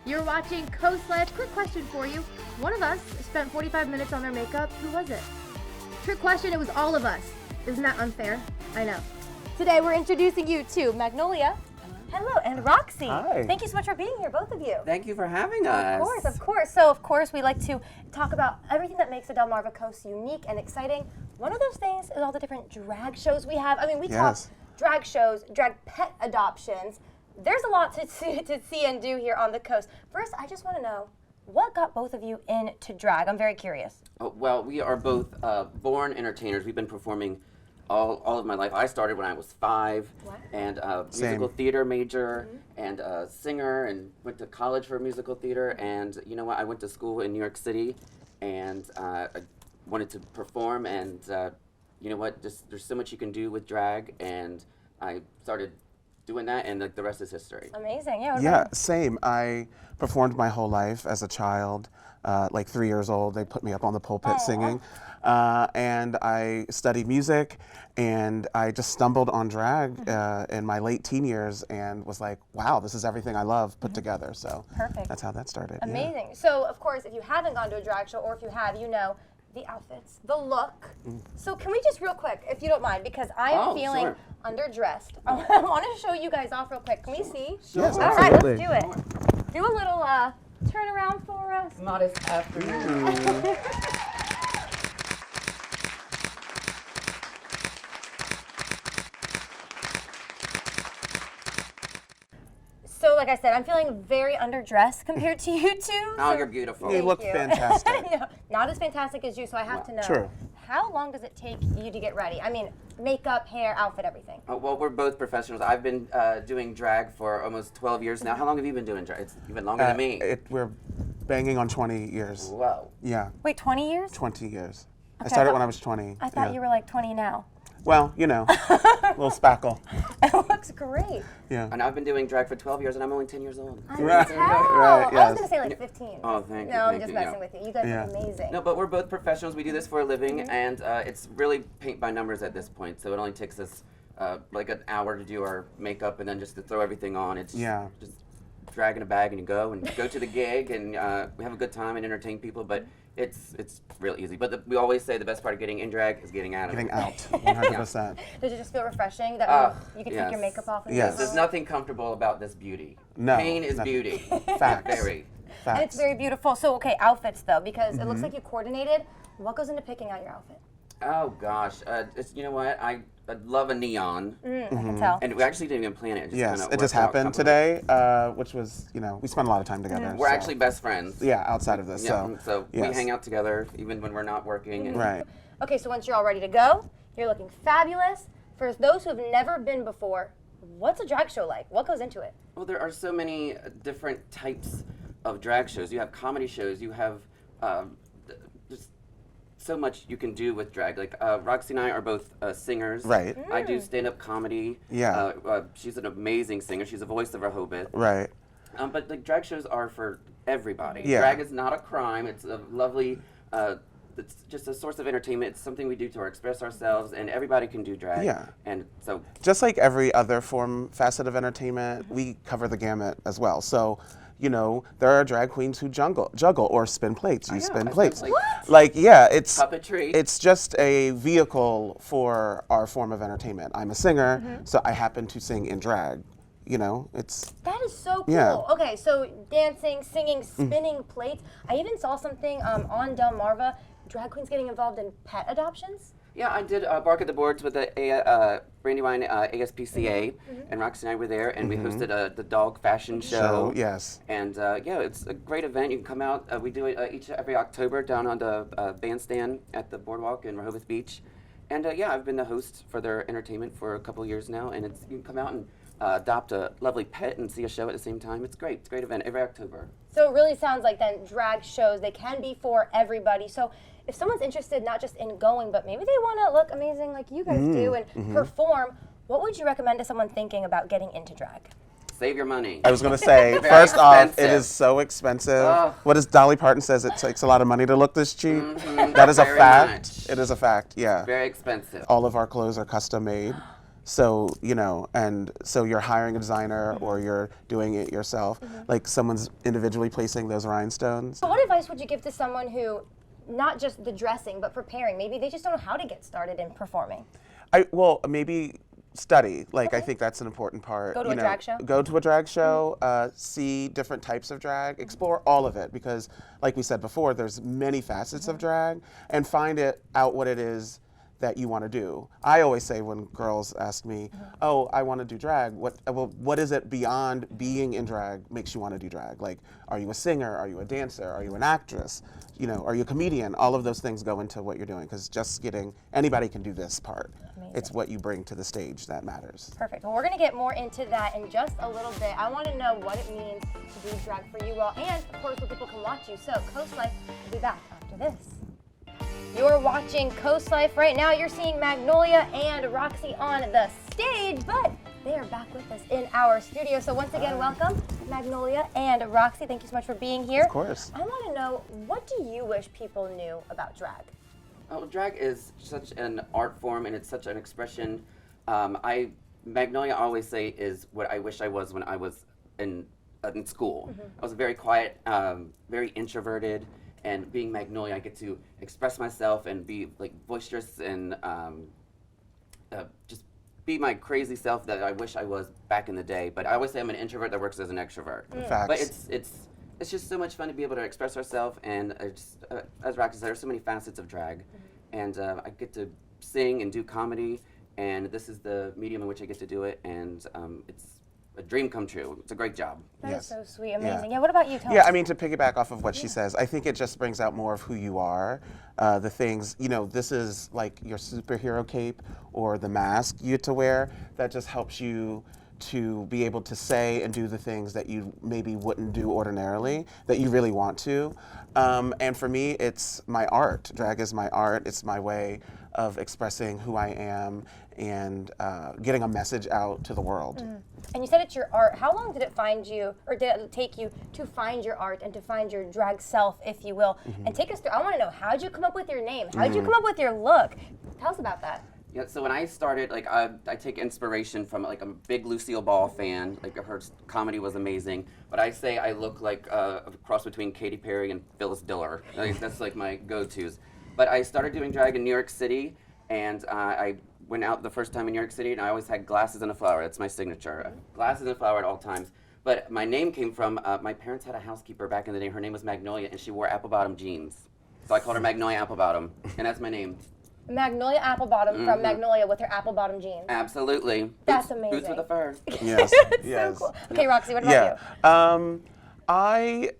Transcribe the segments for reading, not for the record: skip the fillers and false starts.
You're watching Co-Sled. Quick question for you. One of us spent 45 minutes on their makeup. Who was it? Trick question, it was all of us. Isn't that unfair? I know. Today we're introducing you to Magnolia. Hello, and Roxy. Hi. Thank you so much for being here, both of you. Thank you for having us. Of course, of course. So, of course, we like to talk about everything that makes the Delmarva Coast unique and exciting. One of those things is all the different drag shows we have. I mean, we talk drag shows, drag pet adoptions. There's a lot to see and do here on the coast. First, I just want to know, what got both of you into drag? I'm very curious. Oh, well, we are both born entertainers. We've been performing all of my life. I started when I was 5, and musical theater major, and singer, and went to college for musical theater. And you know what? I went to school in New York City, and I wanted to perform. And you know what? Just there's so much you can do with drag, and I started doing that, and the rest is history. Amazing, yeah. Yeah, same. I performed my whole life as a child. Like 3 years old, they put me up on the pulpit singing. And I studied music, and I just stumbled on drag in my late teen years and was like, wow, this is everything I love put together. So that's how that started. Amazing. Yeah. So, of course, if you haven't gone to a drag show, or if you have, you know the outfits, the look. So can we just real quick, if you don't mind, because I am feeling underdressed. I want to show you guys off real quick. Can we see? Yes, All right, let's absolutely. do it. Do a little turn around for us. Modest afternoon. So, like I said, I'm feeling very underdressed compared to you two. Oh, you're beautiful. You look fantastic. No, not as fantastic as you, so I have to know. True. How long does it take you to get ready? I mean, makeup, hair, outfit, everything. Well, we're both professionals. I've been doing drag for almost 12 years now. How long have you been doing drag? It's even longer than me. We're banging on 20 years. Whoa. Yeah, Wait, 20 years? 20 years. I Okay, started when I was 20. I thought you were like 20 now. Well, you know, a little spackle. It looks great. Yeah. And I've been doing drag for 12 years, and I'm only 10 years old. I can Right, tell. right, I was yes. going to say like 15. Oh, thank you. No, I'm thank just you, messing yeah. with you. You guys are amazing. No, but we're both professionals. We do this for a living, and it's really paint by numbers at this point. So it only takes us like an hour to do our makeup, and then just to throw everything on. It's just drag in a bag, and you go to the gig, and we have a good time and entertain people. But it's real easy. But we always say the best part of getting in drag is getting out of Getting it. out, 100%. Does it just feel refreshing that you can take your makeup off? And Yes. There's nothing comfortable about this beauty. No, Pain is nothing. beauty. Facts. Very. And it's very beautiful. So, okay, outfits though, because it looks like you coordinated. What goes into picking out your outfit? Oh gosh, you know what? I love a neon. I can tell. And we actually didn't even plan it. Yes, kinda it just worked out happened completely. today, which was, you know, we spent a lot of time together. We're so. actually best friends. Yeah, outside of this. Yeah, so we yes. hang out together even when we're not working. And Right. Okay, so once you're all ready to go, you're looking fabulous. For those who have never been before, what's a drag show like? What goes into it? Well, there are so many different types of drag shows. You have comedy shows. You have just so much you can do with drag. Like Roxy and I are both singers. Right. I do stand-up comedy. Yeah. She's an amazing singer. She's a voice of Rehoboth. Right. But like drag shows are for everybody. Yeah. Drag is not a crime. It's a lovely. It's just a source of entertainment. It's something we do to express ourselves, and everybody can do drag. Yeah. And so. Just like every other facet of entertainment, we cover the gamut as well. So, you know, there are drag queens who juggle or spin plates. You spin plates. Like, yeah, it's Puppetry. It's just a vehicle for our form of entertainment. I'm a singer, so I happen to sing in drag. You know, it's... That is so cool. Yeah. Okay, so dancing, singing, spinning plates. I even saw something on Delmarva, drag queens getting involved in pet adoptions. Yeah, I did Bark at the Boards with the Brandywine ASPCA, and Roxy and I were there, and we hosted the dog fashion show. Yes. And yeah, it's a great event. You can come out. We do it every October down on the bandstand at the boardwalk in Rehoboth Beach. And yeah, I've been the host for their entertainment for a couple years now, and you can come out and adopt a lovely pet and see a show at the same time. It's great. It's a great event every October. So it really sounds like then drag shows, they can be for everybody. So if someone's interested not just in going, but maybe they want to look amazing like you guys do and perform, what would you recommend to someone thinking about getting into drag? Save your money. I was going to say, Very first off, it expensive. is so expensive. Ugh. What does Dolly Parton says? It takes a lot of money to look this cheap. That is a Very fact. much. It is a fact, yeah. Very expensive. All of our clothes are custom made. So, you know, and so you're hiring a designer or you're doing it yourself, like someone's individually placing those rhinestones. So what advice would you give to someone who, not just the dressing, but preparing, maybe they just don't know how to get started in performing? Well, maybe study. Like, I think that's an important part. Go to a drag show? Go to a drag show, see different types of drag, explore all of it, because like we said before, there's many facets of drag, and find out what it is that you want to do. I always say when girls ask me, oh, I want to do drag, what is it beyond being in drag makes you want to do drag? Like, are you a singer? Are you a dancer? Are you an actress? You know, are you a comedian? All of those things go into what you're doing, because anybody can do this part. Amazing. It's what you bring to the stage that matters. Perfect. Well, we're going to get more into that in just a little bit. I want to know what it means to do drag for you all, and of course, where people can watch you. So, Coast Life will be back after this. You're watching Coast Life right now. You're seeing Magnolia and Roxy on the stage, but they are back with us in our studio. So once again, welcome, Magnolia and Roxy. Thank you so much for being here. Of course. I want to know, what do you wish people knew about drag? Oh, drag is such an art form, and it's such an expression. Magnolia, I always say, is what I wish I was when I was in school. I was very quiet, very introverted. And being Magnolia, I get to express myself and be like boisterous and just be my crazy self that I wish I was back in the day. But I always say I'm an introvert that works as an extrovert. Facts. But it's just so much fun to be able to express ourselves. And as Roxy said, there's so many facets of drag, and I get to sing and do comedy, and this is the medium in which I get to do it, and it's a dream come true. It's a great job. That Yes. is so sweet, amazing. Yeah, what about you, Tony? Yeah, I mean, to piggyback off of what she says, I think it just brings out more of who you are. The things, you know, this is like your superhero cape or the mask you get to wear that just helps you to be able to say and do the things that you maybe wouldn't do ordinarily, that you really want to. And for me, it's my art. Drag is my art. It's my way of expressing who I am and getting a message out to the world. And you said it's your art. How long did it find you, or did it take you to find your art and to find your drag self, if you will? And take us through, I want to know, how did you come up with your name? How did you come up with your look? Tell us about that. Yeah, so when I started, like, I take inspiration from, like, I'm a big Lucille Ball fan. Like, her comedy was amazing. But I say I look like a cross between Katy Perry and Phyllis Diller. Like, that's, like, my go-tos. But I started doing drag in New York City, and I went out the first time in New York City, and I always had glasses and a flower. That's my signature. Glasses and a flower at all times. But my name came from, my parents had a housekeeper back in the day. Her name was Magnolia, and she wore apple-bottom jeans. So I called her Magnolia Applebottom, and that's my name. Magnolia Applebottom from Magnolia with her apple-bottom jeans. Absolutely. That's amazing. Boots with a fur. Yes, So cool. Okay, Roxy, what about you? I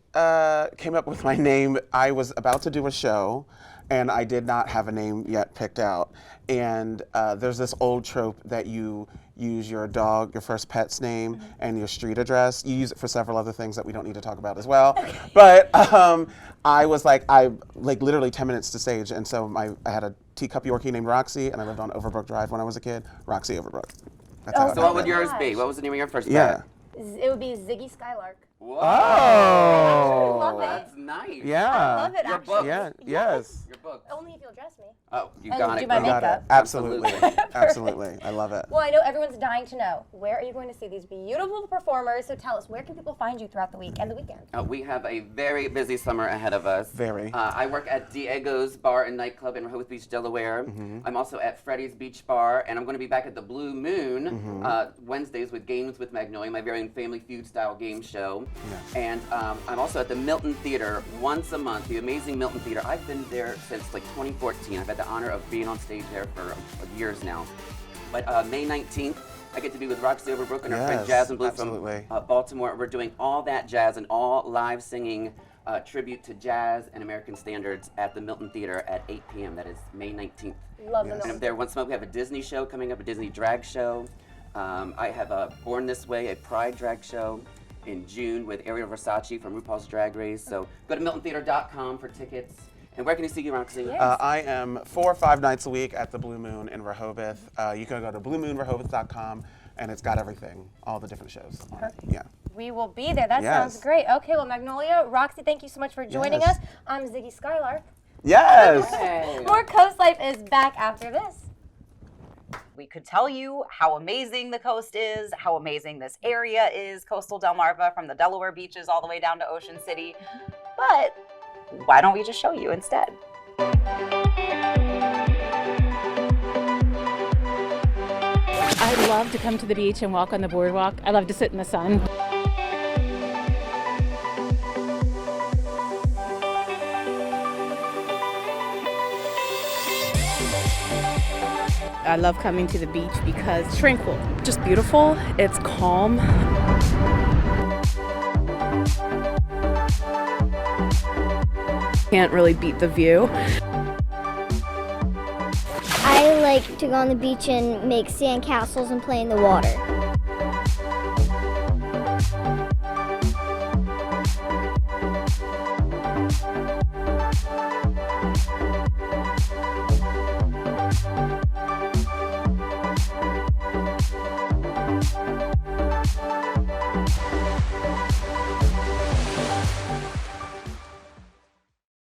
came up with my name. I was about to do a show, and I did not have a name yet picked out. And there's this old trope that you use your dog, your first pet's name, and your street address. You use it for several other things that we don't need to talk about as well. But I was like, literally 10 minutes to stage, and so I had a teacup Yorkie named Roxy, and I lived on Overbrooke Drive when I was a kid. Roxy Overbrooke. That's how it So what would happened. yours be? What was the name of your first Yeah. pet? It would be Ziggy Skylark. Whoa. I love Oh. it. That's nice. Yeah. I love it, Your actually. book. Yeah. Yes. Your book. Only if you'll dress me. Oh, you And got do it. my girl. Got it. makeup. Absolutely. Absolutely. Absolutely. I love it. Well, I know everyone's dying to know, where are you going to see these beautiful performers? So tell us, where can people find you throughout the week and the weekend? We have a very busy summer ahead of us. Very. I work at Diego's Bar and Nightclub in Rehoboth Beach, Delaware. I'm also at Freddy's Beach Bar, and I'm going to be back at the Blue Moon Wednesdays with Games with Magnolia, my very own Family Feud style game show. Yeah. And I'm also at the Milton Theater once a month, the amazing Milton Theater. I've been there since like 2014. I've had the honor of being on stage there for years now. But May 19th, I get to be with Roxy Overbrooke and her friend Yes, Jazz and Blue absolutely. from Baltimore. We're doing all that jazz and all live singing tribute to jazz and American standards at the Milton Theater at 8 p.m. That is May 19th. Love Yes. the And I'm there once a month. We have a Disney show coming up, a Disney drag show. I have a Born This Way, a Pride drag show in June with Ariel Versace from RuPaul's Drag Race. So go to miltontheater.com for tickets. And where can you see you, Roxy? I am 4 or 5 nights a week at the Blue Moon in Rehoboth. You can go to bluemoonrehoboth.com, and it's got everything, all the different shows on it. Yeah. We will be there. That Yes. sounds great. Okay, well, Magnolia, Roxy, thank you so much for joining Yes. us. I'm Ziggy Skylark. Yes. Hey. More Coast Life is back after this. We could tell you how amazing the coast is, how amazing this area is, coastal Delmarva, from the Delaware beaches all the way down to Ocean City. But why don't we just show you instead? I love to come to the beach and walk on the boardwalk. I love to sit in the sun. I love coming to the beach because it's tranquil. Just beautiful. It's calm. Can't really beat the view. I like to go on the beach and make sand castles and play in the water.